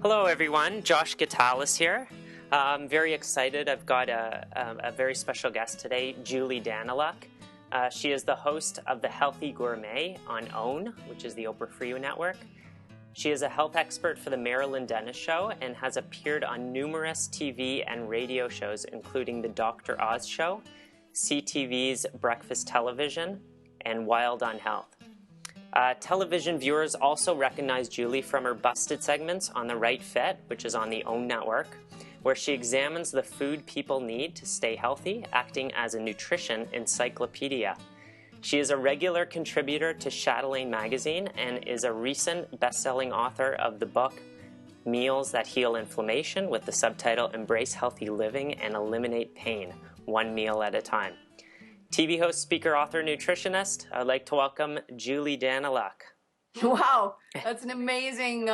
Hello everyone, Josh Gitalis here. I'm very excited. I've got a very special guest today, Julie Daniluk. She is the host of The Healthy Gourmet on OWN, which is the Oprah For You network. She is a health expert for the Marilyn Dennis Show and has appeared on numerous TV and radio shows, including The Dr. Oz Show, CTV's Breakfast Television, and Wild on Health. Television viewers also recognize Julie from her Busted segments on The Right Fit, which is on the OWN network, where she examines the food people need to stay healthy, acting as a nutrition encyclopedia. She is a regular contributor to Chatelaine magazine and is a recent best-selling author of the book Meals That Heal Inflammation with the subtitle Embrace Healthy Living and Eliminate Pain, One Meal at a Time. TV host, speaker, author, nutritionist, I'd like to welcome Julie Daniluk. Wow, that's an amazing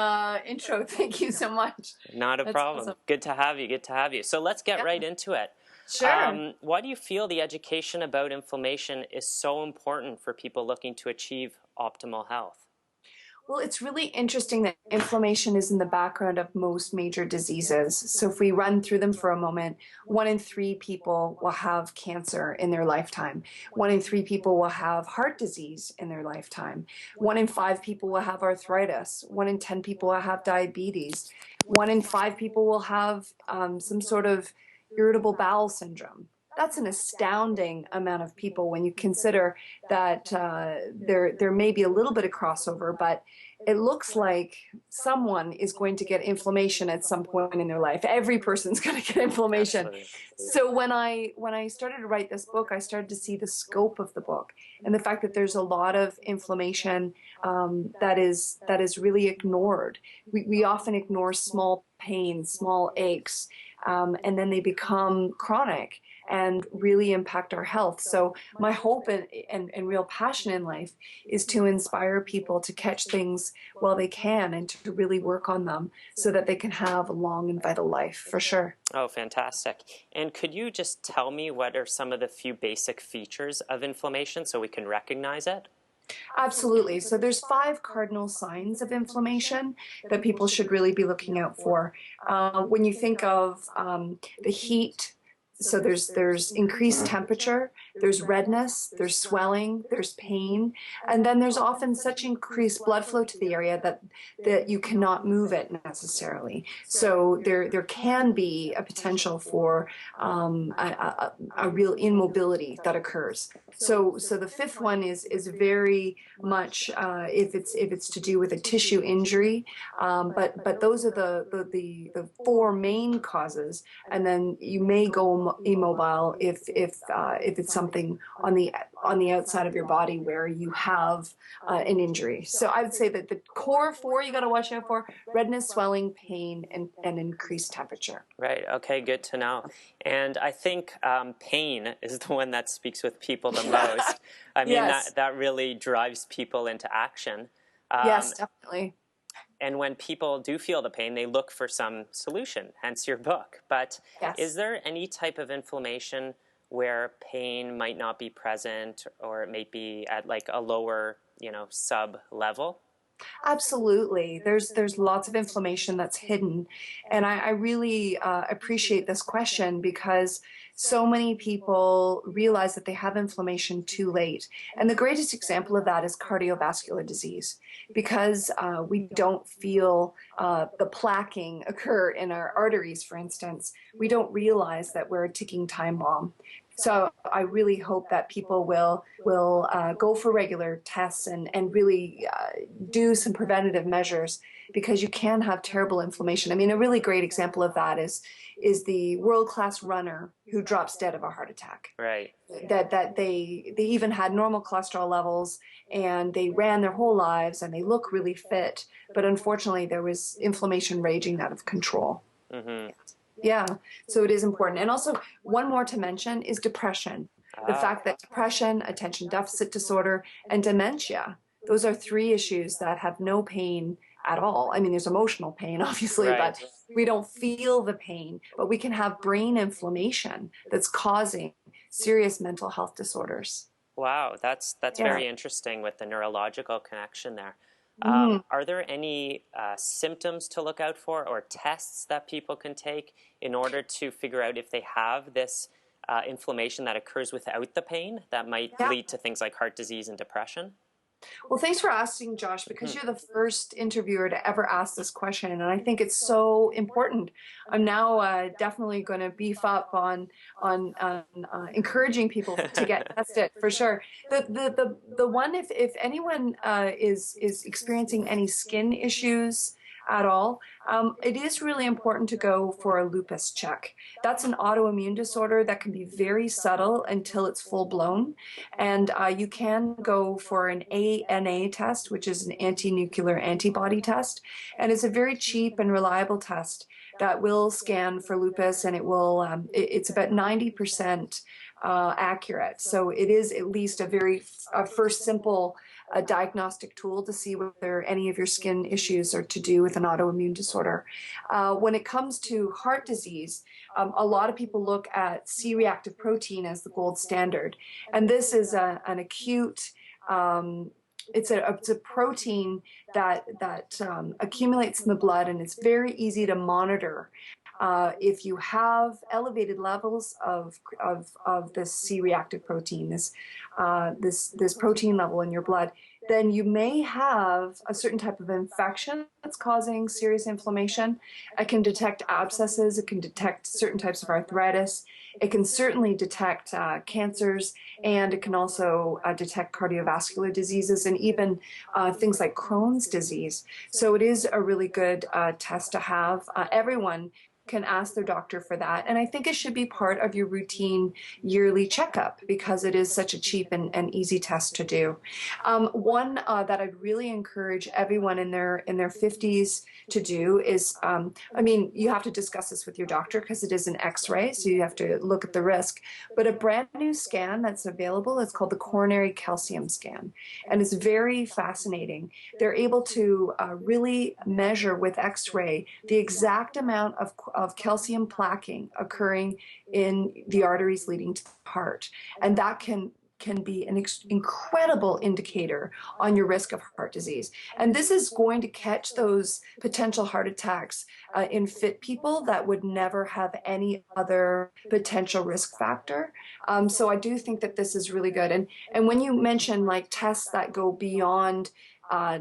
intro. Thank you so much. Not a problem. Awesome. Good to have you. Good to have you. So let's get right into it. Sure. Why do you feel the education about inflammation is so important for people looking to achieve optimal health? Well, it's really interesting that inflammation is in the background of most major diseases. So if we run through them for a moment, 1 in 3 people will have cancer in their lifetime. 1 in 3 people will have heart disease in their lifetime. 1 in 5 people will have arthritis. 1 in 10 people will have diabetes. 1 in 5 people will have some sort of irritable bowel syndrome. That's an astounding amount of people when you consider that there may be a little bit of crossover, but it looks like someone is going to get inflammation at some point in their life. Every person's going to get inflammation. Absolutely. So when I started to write this book, I started to see the scope of the book and the fact that there's a lot of inflammation that is really ignored. We often ignore small pains, small aches, and then they become chronic and really impact our health. So my hope and real passion in life is to inspire people to catch things while they can and to really work on them so that they can have a long and vital life, for sure. Oh, fantastic. And could you just tell me what are some of the few basic features of inflammation so we can recognize it? Absolutely. So there's 5 cardinal signs of inflammation that people should really be looking out for. When you think of the heat, so there's increased temperature, there's redness, there's swelling, there's pain, and then there's often such increased blood flow to the area that you cannot move it necessarily. So there can be a potential for a real immobility that occurs. So the 5th one is very much if it's to do with a tissue injury, but those are the 4 main causes, and then you may go immobile if it's something on the outside of your body where you have an injury. So I would say that the core 4 you got to watch out for: redness, swelling, pain, and increased temperature. Right. Okay, good to know. And I think pain is the one that speaks with people the most. I mean, Yes. that really drives people into action. Yes, definitely. And when people do feel the pain, they look for some solution, hence your book. But Yes. is there any type of inflammation where pain might not be present, or it may be at like a lower, sub level? Absolutely. There's lots of inflammation that's hidden. And I really appreciate this question because so many people realize that they have inflammation too late. And the greatest example of that is cardiovascular disease. Because we don't feel the plaquing occur in our arteries, for instance, we don't realize that we're a ticking time bomb. So I really hope that people will go for regular tests and really do some preventative measures, because you can have terrible inflammation. I mean, a really great example of that is the world-class runner who drops dead of a heart attack. Right. That they even had normal cholesterol levels and they ran their whole lives and they look really fit, but unfortunately there was inflammation raging out of control. Mm-hmm. Yeah, so it is important. And also, one more to mention is depression. The fact that depression, attention deficit disorder, and dementia, those are 3 issues that have no pain at all. I mean, there's emotional pain, obviously, Right. but we don't feel the pain. But we can have brain inflammation that's causing serious mental health disorders. Wow, that's Yeah. very interesting with the neurological connection there. Are there any symptoms to look out for or tests that people can take in order to figure out if they have this inflammation that occurs without the pain that might Yeah. lead to things like heart disease and depression? Well, thanks for asking, Josh, because you're the first interviewer to ever ask this question, and I think it's so important. I'm now definitely going to beef up on encouraging people to get tested for sure. The one, if anyone is experiencing any skin issues at all, it is really important to go for a lupus check. That's an autoimmune disorder that can be very subtle until it's full blown. And you can go for an ANA test, which is an anti-nuclear antibody test. And it's a very cheap and reliable test that will scan for lupus, and it will, it's about 90% accurate. So it is at least a first simple diagnostic tool to see whether any of your skin issues are to do with an autoimmune disorder. When it comes to heart disease, a lot of people look at C-reactive protein as the gold standard. And this is an acute, it's a protein that accumulates in the blood, and it's very easy to monitor. If you have elevated levels of this C-reactive protein, this protein level in your blood, then you may have a certain type of infection that's causing serious inflammation. It can detect abscesses. It can detect certain types of arthritis. It can certainly detect cancers, and it can also detect cardiovascular diseases and even things like Crohn's disease. So it is a really good test to have. Everyone can ask their doctor for that. And I think it should be part of your routine yearly checkup because it is such a cheap and easy test to do. One that I'd really encourage everyone in their 50s to do is, I mean, you have to discuss this with your doctor because it is an X-ray, so you have to look at the risk. But a brand new scan that's available, it's called the coronary calcium scan. And it's very fascinating. They're able to really measure with X-ray the exact amount of calcium plaquing occurring in the arteries leading to the heart. And that can be an incredible indicator on your risk of heart disease. And this is going to catch those potential heart attacks in fit people that would never have any other potential risk factor. So I do think that this is really good. And when you mention like tests that go beyond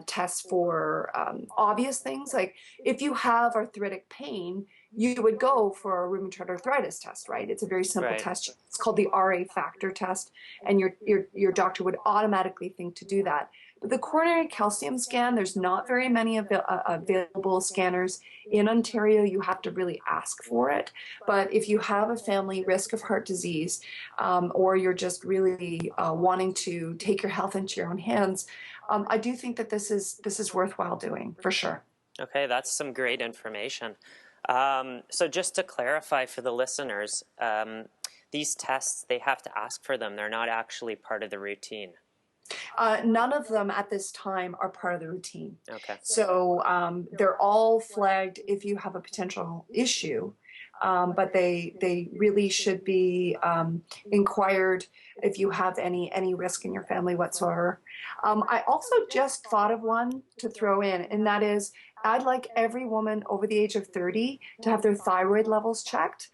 tests for obvious things, like if you have arthritic pain, you would go for a rheumatoid arthritis test, right? It's a very simple test. It's called the RA factor test, and your doctor would automatically think to do that. But the coronary calcium scan, there's not very many available scanners. In Ontario, you have to really ask for it. But if you have a family risk of heart disease, or you're just really wanting to take your health into your own hands, I do think that this is worthwhile doing, for sure. Okay, that's some great information. So just to clarify for the listeners, these tests, they have to ask for them. They're not actually part of the routine. None of them at this time are part of the routine. Okay. So they're all flagged if you have a potential issue, but they really should be inquired if you have any risk in your family whatsoever. I also just thought of one to throw in, and that is I'd like every woman over the age of 30 to have their thyroid levels checked.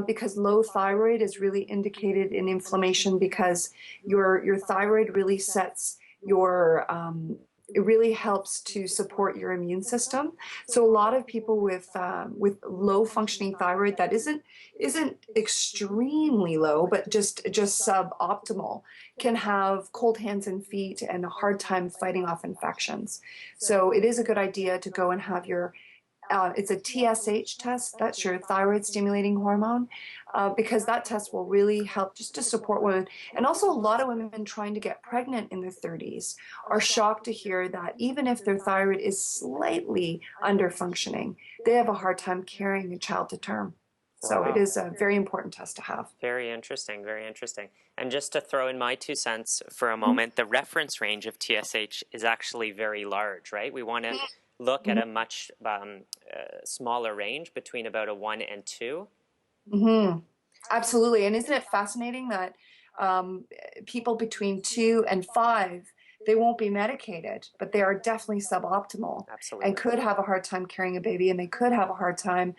Because low thyroid is really indicated in inflammation because your thyroid really sets your, it really helps to support your immune system. So a lot of people with low functioning thyroid that isn't extremely low, but just suboptimal, can have cold hands and feet and a hard time fighting off infections. So it is a good idea to go and have your it's a TSH test, that's your thyroid stimulating hormone, because that test will really help just to support women. And also a lot of women trying to get pregnant in their 30s are shocked to hear that even if their thyroid is slightly under functioning, they have a hard time carrying a child to term. So it is a very important test to have. Very interesting, very interesting. And just to throw in my 2 cents for a moment, the reference range of TSH is actually very large, right? We want to look at a much smaller range between about a 1 and 2. Mm-hmm. Absolutely. And isn't it fascinating that people between 2 and 5 they won't be medicated, but they are definitely suboptimal and Absolutely. could have a hard time carrying a baby, and they could have a hard time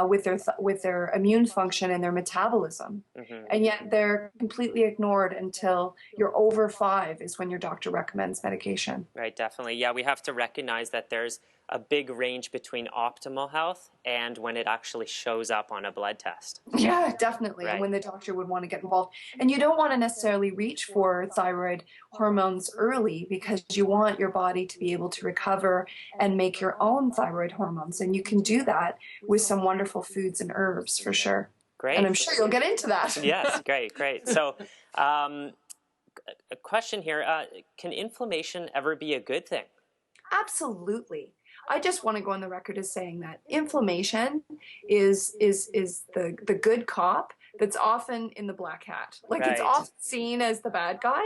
with their immune function and their metabolism. Hmm. And yet they're completely ignored until you're over 5 is when your doctor recommends medication. Right, definitely. Yeah, we have to recognize that there's a big range between optimal health and when it actually shows up on a blood test. Yeah, definitely. And Right. when the doctor would want to get involved. And you don't want to necessarily reach for thyroid hormones early because you want your body to be able to recover and make your own thyroid hormones. And you can do that with some wonderful foods and herbs for sure. And I'm Great. sure you'll get into that. Yes, great, great. So, a question here, can inflammation ever be a good thing? Absolutely. I just want to go on the record as saying that inflammation is the good cop that's often in the black hat. Like it's Right. often seen as the bad guy,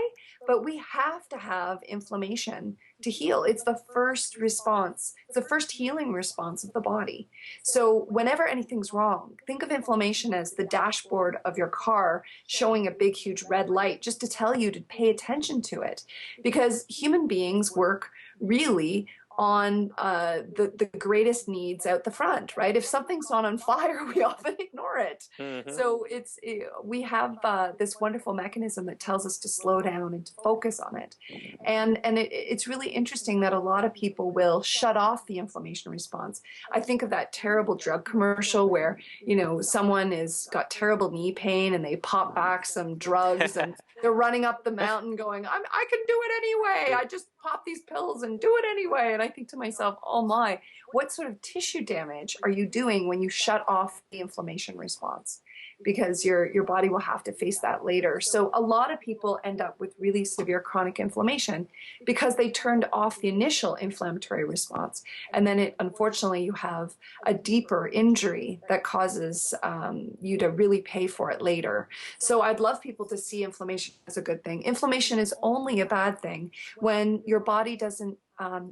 but we have to have inflammation to heal. It's the first response. It's the first healing response of the body. So whenever anything's wrong, think of inflammation as the dashboard of your car showing a big, huge red light just to tell you to pay attention to it. Because human beings work really on the greatest needs out the front, right? If something's not on fire, we often ignore it. Mm-hmm. So we have this wonderful mechanism that tells us to slow down and to focus on it. And it's really interesting that a lot of people will shut off the inflammation response. I think of that terrible drug commercial where, someone has got terrible knee pain and they pop back some drugs and they're running up the mountain going, I can do it anyway. I just pop these pills and do it anyway. And I think to myself, oh my, what sort of tissue damage are you doing when you shut off the inflammation response? Because your body will have to face that later. So a lot of people end up with really severe chronic inflammation because they turned off the initial inflammatory response. And then unfortunately, you have a deeper injury that causes you to really pay for it later. So I'd love people to see inflammation as a good thing. Inflammation is only a bad thing when your body doesn't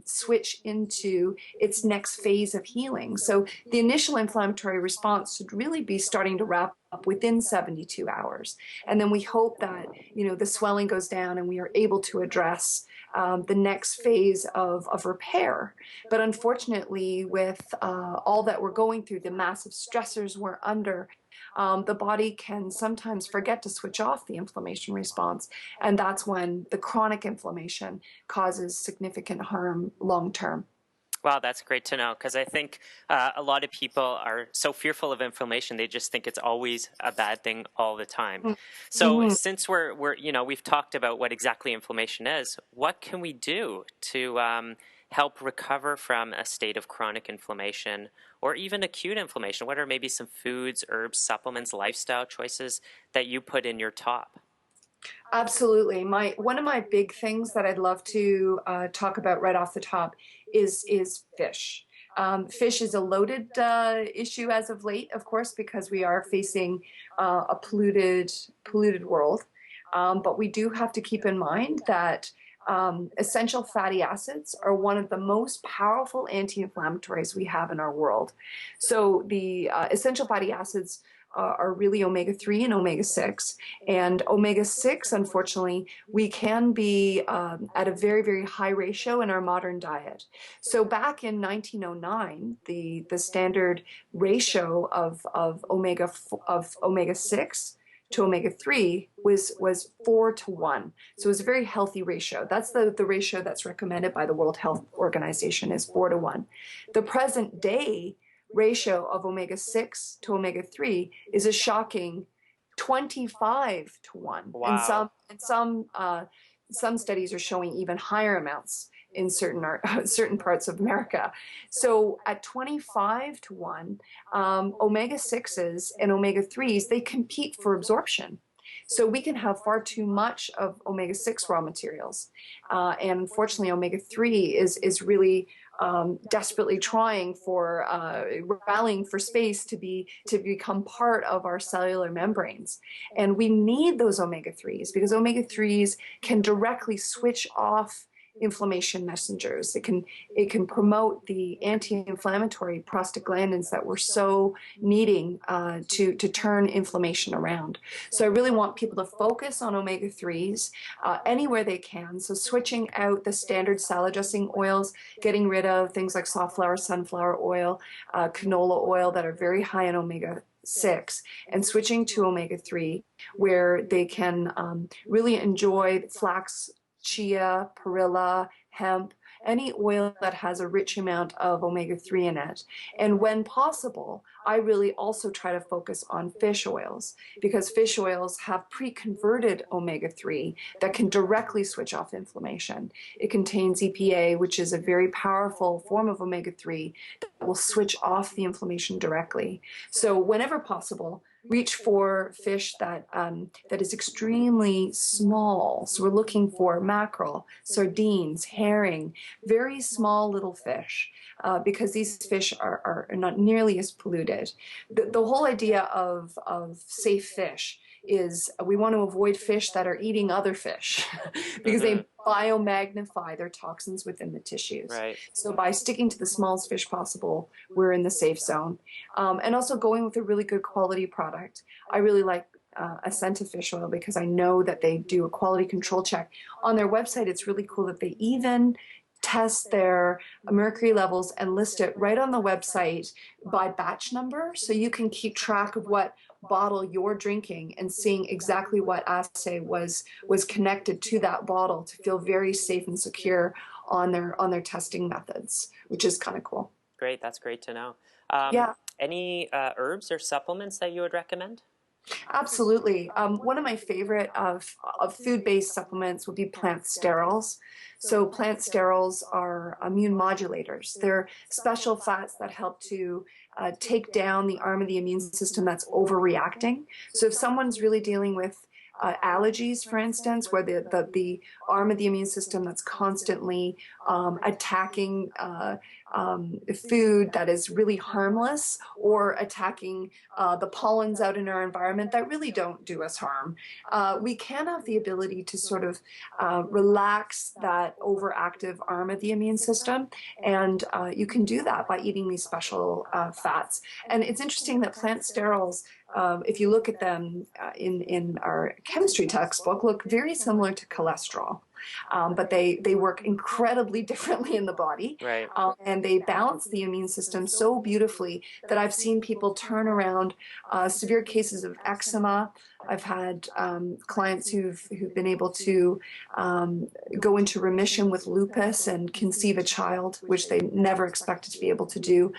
switch into its next phase of healing. So the initial inflammatory response should really be starting to wrap up within 72 hours. And then we hope that, the swelling goes down and we are able to address the next phase of repair. But unfortunately, with all that we're going through, the massive stressors we're under, the body can sometimes forget to switch off the inflammation response. And that's when the chronic inflammation causes significant harm long term. Wow, that's great to know, because I think a lot of people are so fearful of inflammation, they just think it's always a bad thing all the time. So since we've talked about what exactly inflammation is, what can we do to help recover from a state of chronic inflammation or even acute inflammation? What are maybe some foods, herbs, supplements, lifestyle choices that you put in your top? Absolutely. One of my big things that I'd love to talk about right off the top is fish. Fish is a loaded issue as of late, of course, because we are facing a polluted world. But we do have to keep in mind that essential fatty acids are one of the most powerful anti-inflammatories we have in our world. So the essential fatty acids are really omega-3 and omega-6. And omega-6, unfortunately, we can be at a very, very high ratio in our modern diet. So back in 1909, the standard ratio of omega-6 to omega-3 was 4-to-1. So it was a very healthy ratio. That's the ratio that's recommended by the World Health Organization is 4-to-1. The present day ratio of omega-6 to omega-3 is a shocking 25-to-1. Wow. And some studies are showing even higher amounts in certain parts of America. So at 25-to-1, omega-6s and omega-3s, they compete for absorption. So we can have far too much of omega-6 raw materials. And unfortunately, omega-3 is really desperately trying for rallying for space to become part of our cellular membranes. And we need those omega-3s because omega-3s can directly switch off inflammation messengers. It can promote the anti-inflammatory prostaglandins that we're so needing to turn inflammation around. So I really want people to focus on omega-3s anywhere they can. So switching out the standard salad dressing oils, getting rid of things like soft flour, sunflower oil, canola oil that are very high in omega-6, and switching to omega-3 where they can really enjoy flax, chia, perilla, hemp, any oil that has a rich amount of omega-3 in it. And when possible, I really also try to focus on fish oils because fish oils have pre-converted omega-3 that can directly switch off inflammation. It contains EPA, which is a very powerful form of omega-3 that will switch off the inflammation directly. So whenever possible, reach for fish that is extremely small. So we're looking for mackerel, sardines, herring, very small little fish, because these fish are not nearly as polluted. The whole idea of safe fish is we want to avoid fish that are eating other fish because they biomagnify their toxins within the tissues. Right. So by sticking to the smallest fish possible, we're in the safe zone. And also going with a really good quality product. I really like Ascenta fish oil because I know that they do a quality control check. On their website, it's really cool that they even test their mercury levels and list it right on the website by batch number, so you can keep track of what bottle you're drinking and seeing exactly what assay was connected to that bottle to feel very safe and secure on their testing methods, which is kind of cool. Great, that's great to know. Yeah. Any herbs or supplements that you would recommend? Absolutely. One of my favorite of food-based supplements would be plant sterols. So plant sterols are immune modulators. They're special fats that help to take down the arm of the immune system that's overreacting. So if someone's really dealing with allergies, for instance, where the arm of the immune system that's constantly attacking food that is really harmless, or attacking the pollens out in our environment that really don't do us harm, we can have the ability to sort of relax that overactive arm of the immune system. And you can do that by eating these special fats. And it's interesting that plant sterols, if you look at them in our chemistry textbook, look very similar to cholesterol. But they work incredibly differently in the body. Right. And they balance the immune system so beautifully that I've seen people turn around severe cases of eczema. I've had clients who've been able to go into remission with lupus and conceive a child, which they never expected to be able to do.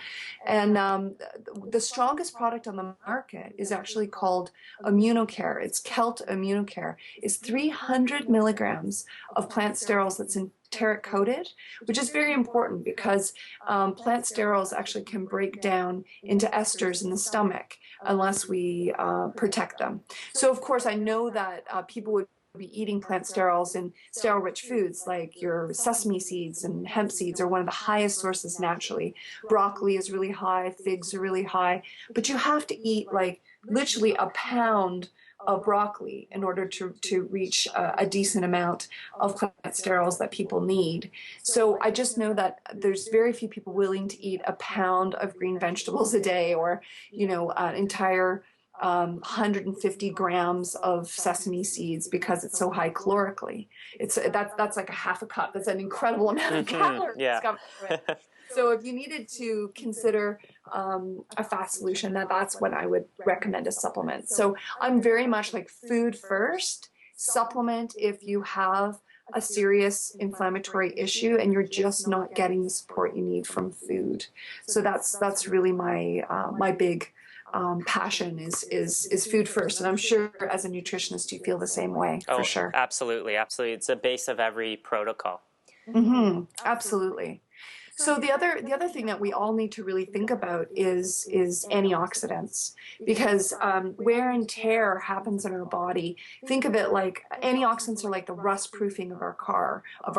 And the strongest product on the market is actually called Immunocare. It's Kelt Immunocare. It's 300 milligrams of plant sterols that's enteric coated, which is very important because plant sterols actually can break down into esters in the stomach unless we protect them. So of course I know that people would be eating plant sterols and steroid-rich foods like your sesame seeds and hemp seeds are one of the highest sources naturally. Broccoli is really high, figs are really high, but you have to eat like literally a pound of broccoli in order to reach a decent amount of plant sterols that people need. So I just know that there's very few people willing to eat a pound of green vegetables a day, or, you know, an entire 150 grams of sesame seeds because it's so high calorically. That's like a half a cup. That's an incredible amount of calories. Yeah. So if you needed to consider a fast solution, that's when I would recommend a supplement. So I'm very much like food first, supplement if you have a serious inflammatory issue and you're just not getting the support you need from food. So that's really my my big passion is food first. And I'm sure as a nutritionist you feel the same way, for sure. Absolutely, absolutely. It's the base of every protocol. Absolutely. So the other thing that we all need to really think about is antioxidants, because wear and tear happens in our body. Think of it like antioxidants are like the rust proofing of our car, of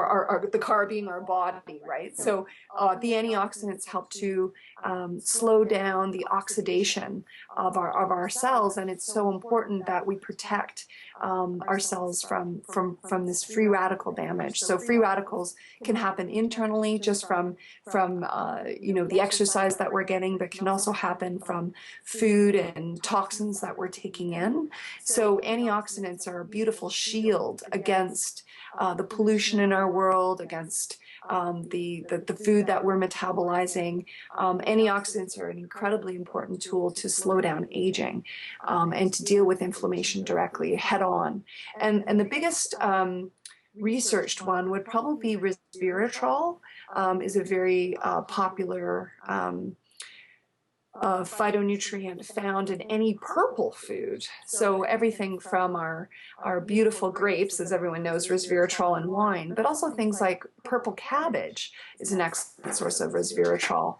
the car being our body, right? So the antioxidants help to slow down the oxidation of our cells, and it's so important that we protect ourselves from this free radical damage. So free radicals can happen internally just from the exercise that we're getting, but can also happen from food and toxins that we're taking in. So antioxidants are a beautiful shield against the pollution in our world, against the food that we're metabolizing. Antioxidants are an incredibly important tool to slow down aging and to deal with inflammation directly head on. And the biggest researched one would probably be resveratrol. Is a very popular phytonutrient found in any purple food. So everything from our beautiful grapes, as everyone knows, resveratrol in wine, but also things like purple cabbage is an excellent source of resveratrol.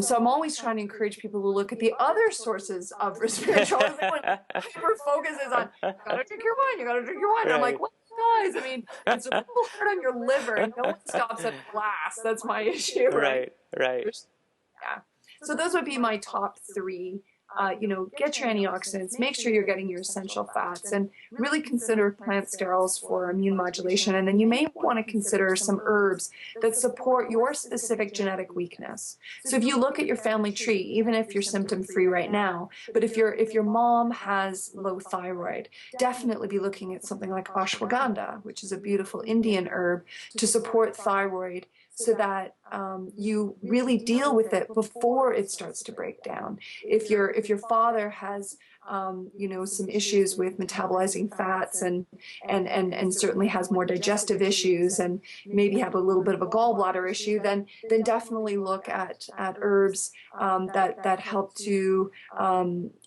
So I'm always trying to encourage people to look at the other sources of resveratrol. Everyone hyper focuses on, you gotta drink your wine, you gotta drink your wine. Right. I'm like, what? Guys, I mean, it's a little hard on your liver, and no one stops at glass. That's my issue. Right. Yeah. So those would be my top three. Get your antioxidants, make sure you're getting your essential fats, and really consider plant sterols for immune modulation. And then you may want to consider some herbs that support your specific genetic weakness. So if you look at your family tree, even if you're symptom free right now, but if your mom has low thyroid, definitely be looking at something like ashwagandha, which is a beautiful Indian herb to support thyroid, so that you really deal with it before it starts to break down. If your father has some issues with metabolizing fats and certainly has more digestive issues and maybe have a little bit of a gallbladder issue, then definitely look at herbs that help to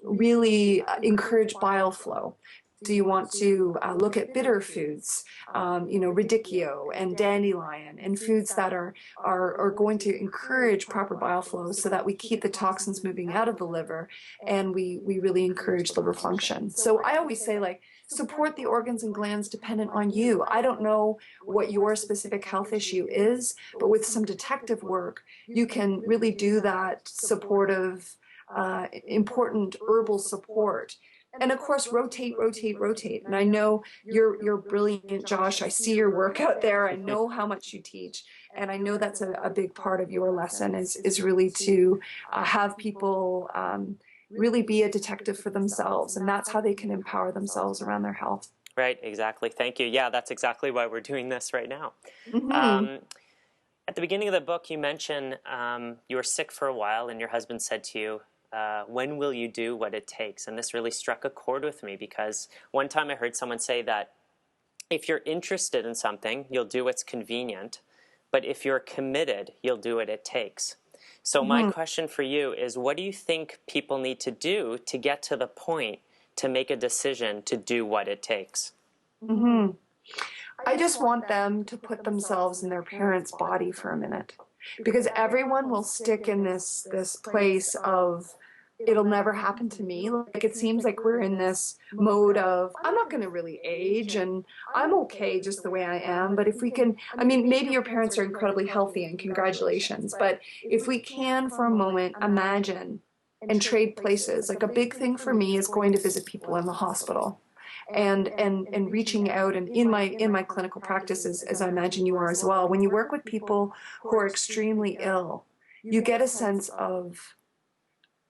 really encourage bile flow. Do you want to look at bitter foods, radicchio and dandelion, and foods that are going to encourage proper bile flow so that we keep the toxins moving out of the liver and we really encourage liver function. So I always say, like, support the organs and glands dependent on you. I don't know what your specific health issue is, but with some detective work, you can really do that supportive, important herbal support. And of course, rotate. And I know you're brilliant, Josh. I see your work out there. I know how much you teach. And I know that's a big part of your lesson is really to have people really be a detective for themselves. And that's how they can empower themselves around their health. Right, exactly. Thank you. Yeah, that's exactly why we're doing this right now. Mm-hmm. At the beginning of the book, you mentioned you were sick for a while and your husband said to you, when will you do what it takes? And this really struck a chord with me because one time I heard someone say that if you're interested in something, you'll do what's convenient, but if you're committed, you'll do what it takes. So my question for you is, what do you think people need to do to get to the point to make a decision to do what it takes? Mm-hmm. I just want them to put themselves in their parents' body for a minute, because everyone will stick in this place of, it'll never happen to me. Like, it seems like we're in this mode of, I'm not going to really age and I'm okay just the way I am. But if we can, I mean, maybe your parents are incredibly healthy and congratulations, but if we can for a moment imagine and trade places, like a big thing for me is going to visit people in the hospital. And reaching out, and in my clinical practice, as I imagine you are as well, when you work with people who are extremely ill, you get a sense of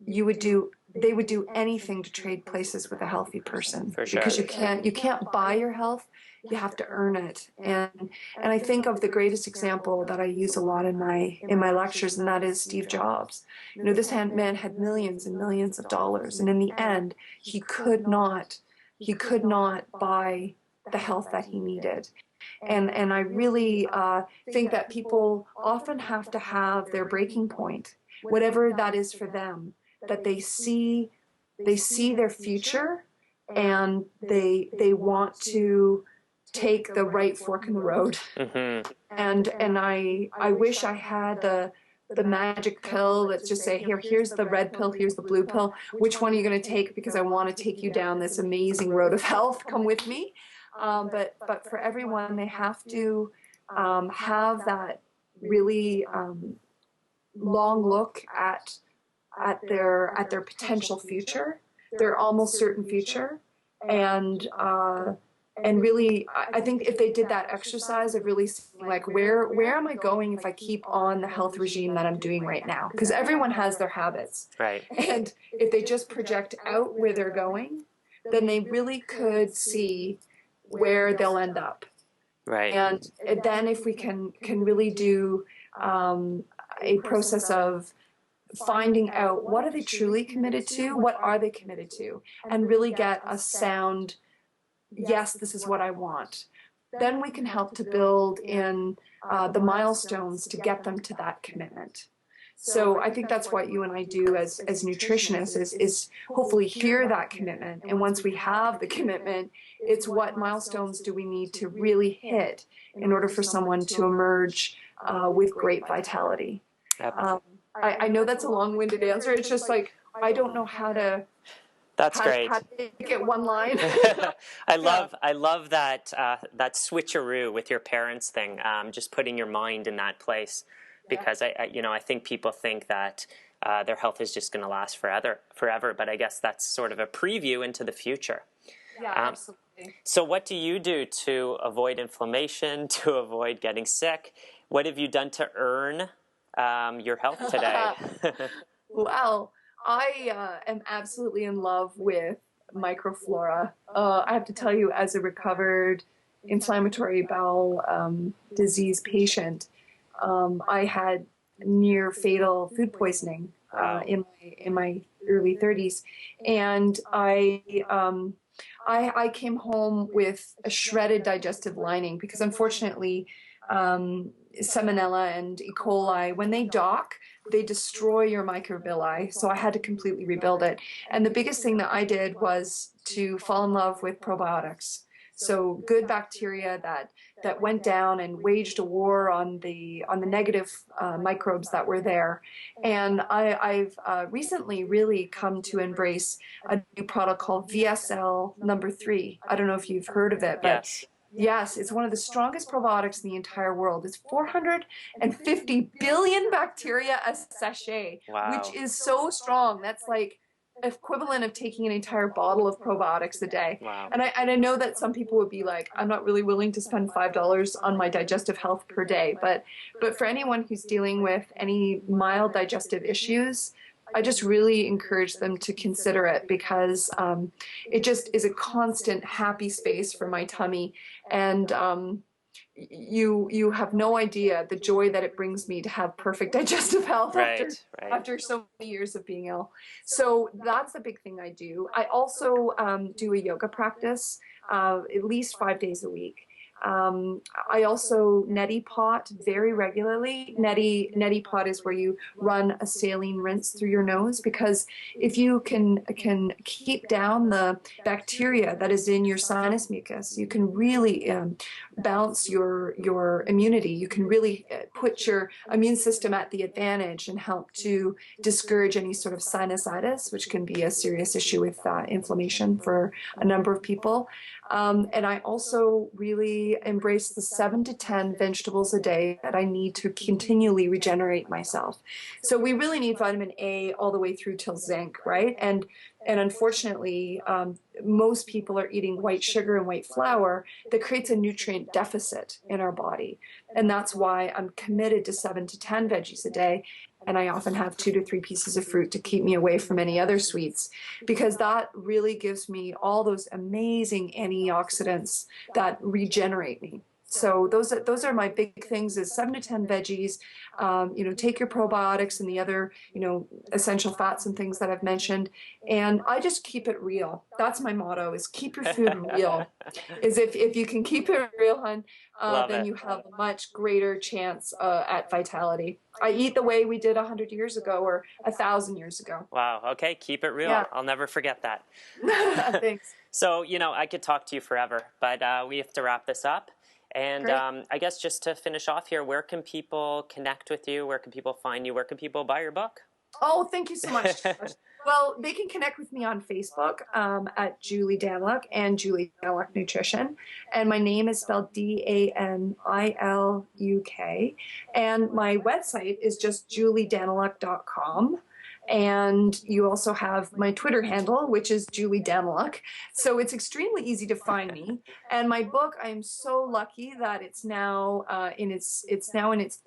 they would do anything to trade places with a healthy person. For sure. Because you can't buy your health, you have to earn it. And I think of the greatest example that I use a lot in my lectures, and that is Steve Jobs. This man had millions and millions of dollars, and in the end, he could not buy the health that he needed. And I really think that people often have to have their breaking point, whatever that is for them, that they see their future and they want to take the right fork in the road. Mm-hmm. And I wish I had the magic pill that just say, here's the red pill, here's the blue pill. Which one are you going to take? Because I want to take you down this amazing road of health. Come with me. But for everyone, they have to have that really long look at their potential future, their almost certain future, and really, I think if they did that exercise of really seeing like where am I going if I keep on the health regime that I'm doing right now? Because everyone has their habits, Right. and if they just project out where they're going, then they really could see where they'll end up. Right. And then if we can really do a process of finding out what are they truly committed to, what are they committed to, and really get a sound, yes, this is what I want, then we can help to build in the milestones to get them to that commitment. So I think that's what you and I do as nutritionists is hopefully hear that commitment. And once we have the commitment, it's what milestones do we need to really hit in order for someone to emerge with great vitality. I know that's a long-winded answer. It's just like, I don't know how to... That's great. How to get one line. I love that that switcheroo with your parents thing. Just putting your mind in that place, because I think people think that their health is just going to last forever. But I guess that's sort of a preview into the future. Yeah, absolutely. So what do you do to avoid inflammation, to avoid getting sick? What have you done to earn your health today? Well, I am absolutely in love with microflora. I have to tell you, as a recovered inflammatory bowel disease patient, I had near fatal food poisoning in my early 30s, and I came home with a shredded digestive lining because, unfortunately, Salmonella and E. coli, when they dock, they destroy your microvilli. So I had to completely rebuild it. And the biggest thing that I did was to fall in love with probiotics. So good bacteria that went down and waged a war on the negative microbes that were there. And I've recently really come to embrace a new product called VSL #3. I don't know if you've heard of it, but yes, it's one of the strongest probiotics in the entire world. It's 450 billion bacteria a sachet, which is so strong. That's like equivalent of taking an entire bottle of probiotics a day. Wow. And I know that some people would be like, I'm not really willing to spend $5 on my digestive health per day. But for anyone who's dealing with any mild digestive issues, I just really encourage them to consider it, because it just is a constant happy space for my tummy. And you have no idea the joy that it brings me to have perfect digestive health after so many years of being ill. So that's the big thing I do. I also do a yoga practice at least 5 days a week. I also neti pot very regularly. Neti pot is where you run a saline rinse through your nose, because if you can keep down the bacteria that is in your sinus mucus, you can really balance your immunity. You can really put your immune system at the advantage and help to discourage any sort of sinusitis, which can be a serious issue with inflammation for a number of people. And I also really embrace the 7 to 10 vegetables a day that I need to continually regenerate myself. So we really need vitamin A all the way through till zinc, right? And unfortunately, most people are eating white sugar and white flour that creates a nutrient deficit in our body. And that's why I'm committed to 7 to 10 veggies a day. And I often have 2 to 3 pieces of fruit to keep me away from any other sweets, because that really gives me all those amazing antioxidants that regenerate me. So those are my big things: is 7 to 10 veggies. Take your probiotics and the other essential fats and things that I've mentioned, and I just keep it real. That's my motto: is keep your food real. Is if you can keep it real, hon, then you have a much greater chance at vitality. I eat the way we did 100 years ago or 1,000 years ago. Wow. Okay. Keep it real. Yeah. I'll never forget that. Thanks. So, I could talk to you forever, but we have to wrap this up. And I guess just to finish off here, where can people connect with you? Where can people find you? Where can people buy your book? Oh, thank you so much. Well, they can connect with me on Facebook at Julie Daniluk and Julie Daniluk Nutrition. And my name is spelled Daniluk. And my website is just juliedaniluk.com. And you also have my Twitter handle, which is Julie Daniluk. So it's extremely easy to find me. And my book, I'm so lucky that it's now in its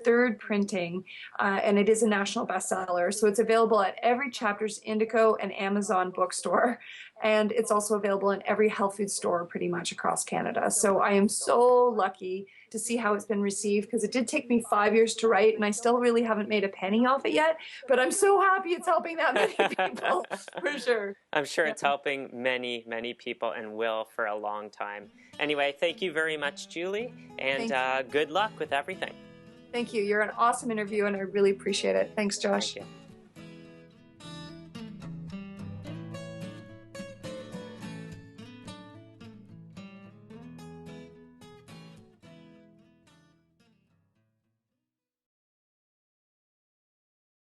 third printing, and it is a national bestseller. So it's available at every Chapters Indigo and Amazon bookstore, and it's also available in every health food store pretty much across Canada. So I am so lucky to see how it's been received, because it did take me 5 years to write, and I still really haven't made a penny off it yet. But I'm so happy it's helping that many people, for sure. I'm sure it's helping many, many people and will for a long time. Anyway, thank you very much, Julie, and good luck with everything. Thank you. You're an awesome interview, and I really appreciate it. Thanks, Josh. Thank you.